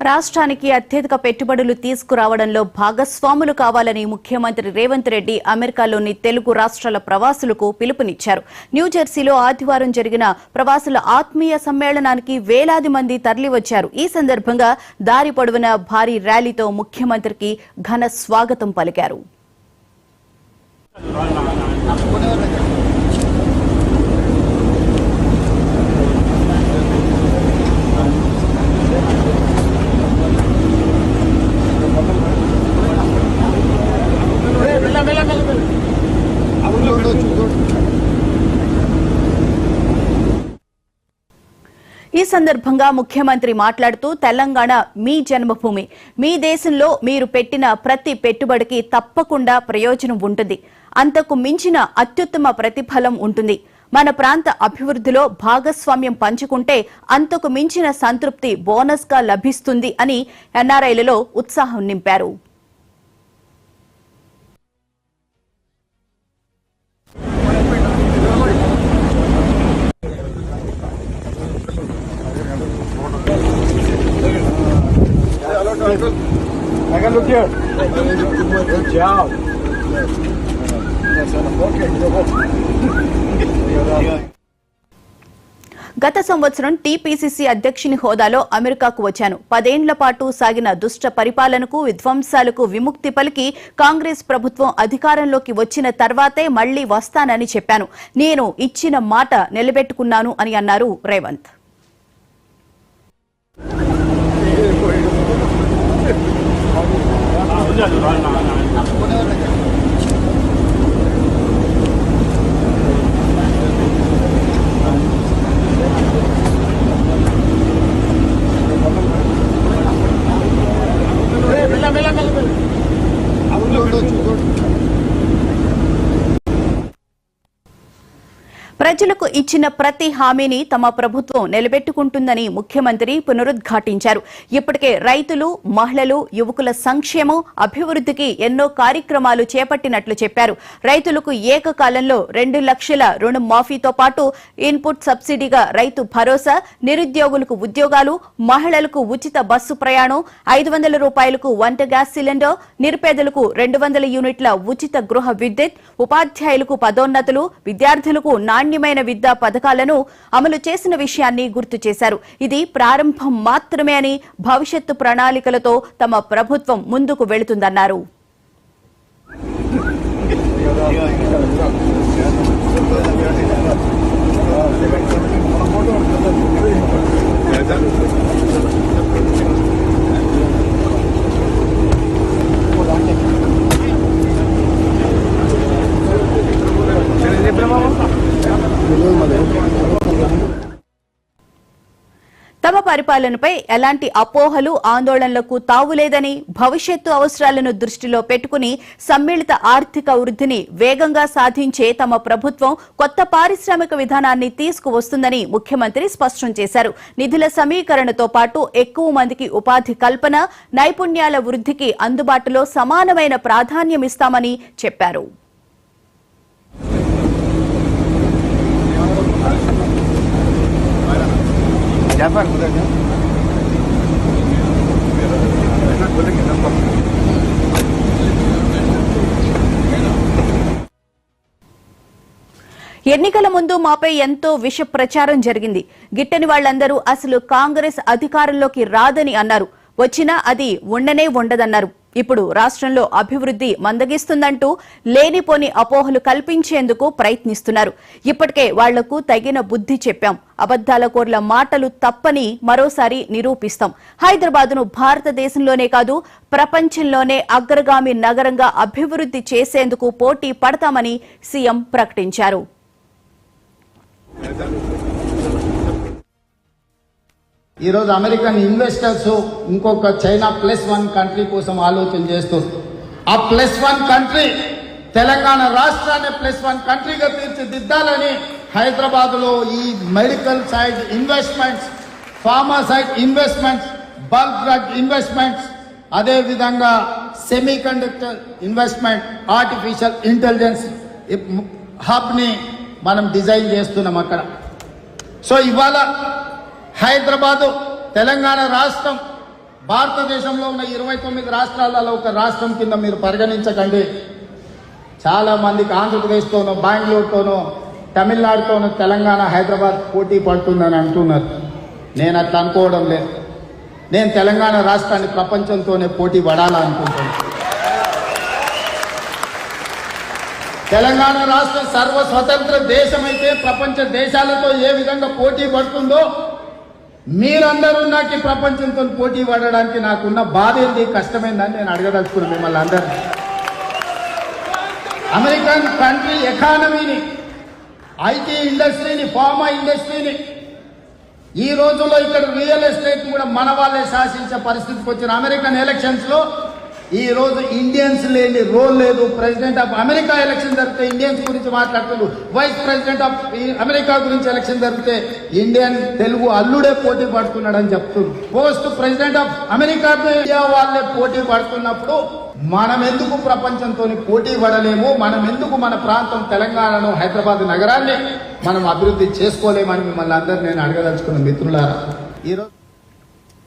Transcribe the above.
రాష్ట్రానికి అత్యధిక పెట్టుబడులు తీసుకురావడంలో భాగస్వాములు కావాలని ముఖ్యమంత్రి రేవంత్ రెడ్డి అమెరికాలోని తెలుగు రాష్ట్రాల ప్రవాసులకు పిలుపునిచ్చారు. న్యూజెర్సీలో ఆదివారం జరిగిన ప్రవాసుల ఆత్మీయ సమ్మేళనానికి వేలాది మంది తరలివచ్చారు. ఈ సందర్భంగా దారి పొడవునా భారీ ర్యాలీతో ముఖ్యమంత్రికి ఘన స్వాగతం పలికారు. ఈ సందర్భంగా ముఖ్యమంత్రి మాట్లాడుతూ తెలంగాణ మీ జన్మభూమి, మీ దేశంలో మీరు పెట్టిన ప్రతి పెట్టుబడికి తప్పకుండా ప్రయోజనం ఉంటుంది, అంతకు మించిన అత్యుత్తమ ప్రతిఫలం ఉంటుంది. మన ప్రాంత అభివృద్ధిలో భాగస్వామ్యం పంచుకుంటే అంతకు మించిన సంతృప్తి బోనస్ గా లభిస్తుంది అని ఎన్ఆర్ఐలలో ఉత్సాహం నింపారు. Look here. Good job. గత సంవత్సరం టీపీసీసీ అధ్యక్షుని హోదాలో అమెరికాకు వచ్చాను. 10 ఏళ్ల పాటు సాగిన దుష్ట పరిపాలనకు, విధ్వంసాలకు విముక్తి పలికి కాంగ్రెస్ ప్రభుత్వం అధికారంలోకి వచ్చిన తర్వాతే మళ్లీ వస్తానని చెప్పాను. నేను ఇచ్చిన మాట నిలబెట్టుకున్నాను అని అన్నారు రేవంత్. ప్రజలకు ఇచ్చిన ప్రతి హామీని తమ ప్రభుత్వం నిలబెట్టుకుంటుందని ముఖ్యమంత్రి పునరుద్ఘాటించారు. ఇప్పటికే రైతులు, మహిళలు, యువకుల సంక్షేమం, అభివృద్ధికి ఎన్నో కార్యక్రమాలు చేపట్టినట్లు చెప్పారు. రైతులకు ఏకకాలంలో 2 లక్షల రుణమాఫీతో పాటు ఇన్పుట్ సబ్సిడీగా రైతు భరోసా, నిరుద్యోగులకు ఉద్యోగాలు, మహిళలకు ఉచిత బస్సు ప్రయాణం, 500 రూపాయలకు వంట గ్యాస్ సిలిండర్, నిరుపేదలకు 200 యూనిట్ల ఉచిత గృహ విద్యుత్, ఉపాధ్యాయులకు పదోన్నతులు, విద్యార్థులకు నాణ్యమైన విద్యా పథకాలను అమలు చేసిన విషయాన్ని గుర్తు చేశారు. ఇది ప్రారంభం మాత్రమే అని, భవిష్యత్తు ప్రణాళికలతో తమ ప్రభుత్వం ముందుకు వెళుతుందన్నారు. తమ పరిపాలనపై ఎలాంటి అపోహలు, ఆందోళనలకు తావులేదని, భవిష్యత్తు అవసరాలను దృష్టిలో పెట్టుకుని సమ్మిళిత ఆర్థిక వృద్ధిని వేగంగా సాధించే తమ ప్రభుత్వం కొత్త పారిశ్రామిక విధానాన్ని తీసుకువస్తుందని ముఖ్యమంత్రి స్పష్టం చేశారు. నిధుల సమీకరణతో పాటు ఎక్కువ మందికి ఉపాధి కల్పన, నైపుణ్యాల వృద్ధికి అందుబాటులో సమానమైన ప్రాధాన్యమిస్తామని చెప్పారు. ఎన్నికల ముందు మాపై ఎంతో విష ప్రచారం జరిగింది. గిట్టని వాళ్లందరూ అసలు కాంగ్రెస్ అధికారంలోకి రాదని అన్నారు. వచ్చినా అది ఉండనే ఉండదన్నారు. ఇప్పుడు రాష్ట్రంలో అభివృద్ధి మందగిస్తుందంటూ లేనిపోని అపోహలు కల్పించేందుకు ప్రయత్నిస్తున్నారు. ఇప్పటికే వాళ్లకు తగిన బుద్ధి చెప్పాం, అబద్దాల కోర్ల మాటలు తప్పని మరోసారి నిరూపిస్తాం. హైదరాబాద్ను భారతదేశంలోనే కాదు ప్రపంచంలోనే అగ్రగామి నగరంగా అభివృద్ధి చేసేందుకు పోటీ పడతామని సీఎం ప్రకటించారు. ఈరోజు అమెరికన్ ఇన్వెస్టర్స్ ఇంకొక చైనా +1 కంట్రీ కోసం ఆలోచన చేస్తారు. ఆ +1 కంట్రీ తెలంగాణ రాష్ట్రాన్ని +1 కంట్రీగా తీర్చిదిద్దాలని హైదరాబాద్లో ఈ medical side investments, pharma side investments, bulk drug investments, అదేవిధంగా semiconductor investment, artificial intelligence హబ్ని మనం డిజైన్ చేస్తున్నాం అక్కడ. సో ఇవాళ హైదరాబాదు తెలంగాణ రాష్ట్రం భారతదేశంలో ఉన్న 29 రాష్ట్రాలలో ఒక రాష్ట్రం కింద మీరు పరిగణించకండి. చాలా మందికి ఆంధ్రప్రదేశ్తోనో బెంగళూరుతోనో తమిళనాడుతోనో తెలంగాణ హైదరాబాద్ పోటీ పడుతుందని అంటున్నారు. నేను అట్లా అనుకోవడం లేదు. నేను తెలంగాణ రాష్ట్రాన్ని ప్రపంచంతోనే పోటీ పడాలనుకుంటున్నాను. తెలంగాణ రాష్ట్రం సర్వ స్వతంత్ర దేశమైతే ప్రపంచ దేశాలతో ఏ విధంగా పోటీ పడుతుందో మీరందరూ నాకు ఈ ప్రపంచంతో పోటీ పడడానికి నాకున్న బాధ ఏంది, కష్టమైందని నేను అడగదలుచుకున్నాను మిమ్మల్ని అందరినీ. అమెరికన్ కంట్రీ ఎకానమీని, ఐటీ ఇండస్ట్రీని, ఫార్మా ఇండస్ట్రీని, ఈ రోజుల్లో ఇక్కడ రియల్ ఎస్టేట్ కూడా మన వాళ్ళే శాసించే పరిస్థితికి వచ్చిన అమెరికన్ ఎలక్షన్స్ లో ఈ రోజు ఇండియన్స్ లేని రోల్ లేదు. ప్రెసిడెంట్ ఆఫ్ అమెరికా ఎలక్షన్ జరిగితే ఇండియన్స్ గురించి మాట్లాడుతున్నారు. వైస్ ప్రెసిడెంట్ ఆఫ్ అమెరికా గురించి ఎలక్షన్ జరిగితే ఇండియన్ తెలుగు అల్లుడే పోటీ పడుతున్నాడని చెప్తున్నారు. Post president of America India వాళ్ళే పోటీ పడుతున్నప్పుడు మనం ఎందుకు ప్రపంచంతో పోటీ పడలేము? మనం ఎందుకు మన ప్రాంతం తెలంగాణను, హైదరాబాద్ నగరాన్ని మనం అభివృద్ధి చేసుకోలేమని మిమ్మల్ని అందరూ నేను అడగదలుచుకున్న మిత్రులారా. ఈరోజు